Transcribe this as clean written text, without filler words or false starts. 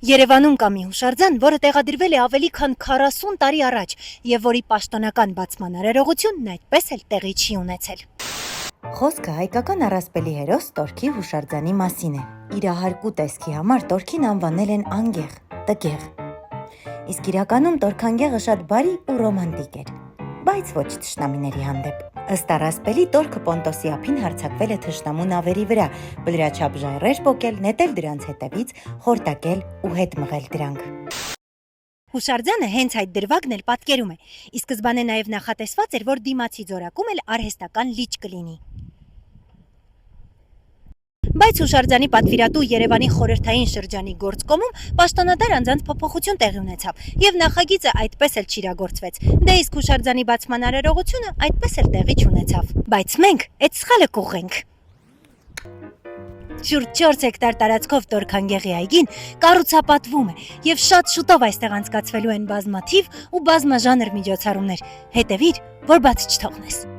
Երևանում կա մի հուշարձան, որը տեղադրվել է ավելի քան 40 տարի առաջ եւ որի պաշտոնական բացման արարողությունն այդպես էլ տեղի չի ունեցել։ Խոսքը հայկական առասպելի հերոս Տորքի հուշարձանի մասին է։ Իրահարկու տեսքի համար Տորքին անվանել են անգեղ, տգեղ։ Իսկ իրականում Տորքանգեղը շատ բարի ու ռոմանտիկ էր, բայց ոչ թշնամիների հանդեպ։ Ըստ առասպելի Տորքը Պոնտոսի ափին հարձակվել է թշնամու նավերի վրա, բլրաչափ ժայռեր պոկել, նետել դրանց հետևից, խորտակել ու հետ մղել դրանք։ Հուշարձանը հենց այդ դրվագն էլ պատկերում է։ Ի սկզբանե նաև նախատեսված էր, որ դիմացի ձորակում էլ արհեստական լիճ կլինի։ Բայց հուշարձանի պատվիրատու Երևանի խորհրդային շրջանի գործկոմում պաշտոնատար անձանց փոփոխություն տեղի ունեցավ եւ նախագիծը այդպես էլ չիրագործվեց։ Դե իսկ հուշարձանի բացման արարողությունը այդպես էլ տեղի չունեցավ։ Բայց մենք այդ սխալը կուղենք։ Շուրջ 4 հեկտար տարածքով Տորքանգեղի այգին կառուցապատվում է եւ շատ շուտով այստեղ անցկացվելու են բազմաթիվ ու բազմաժանր միջոցառումներ։ Հետևիր, որ բաց չթողնես։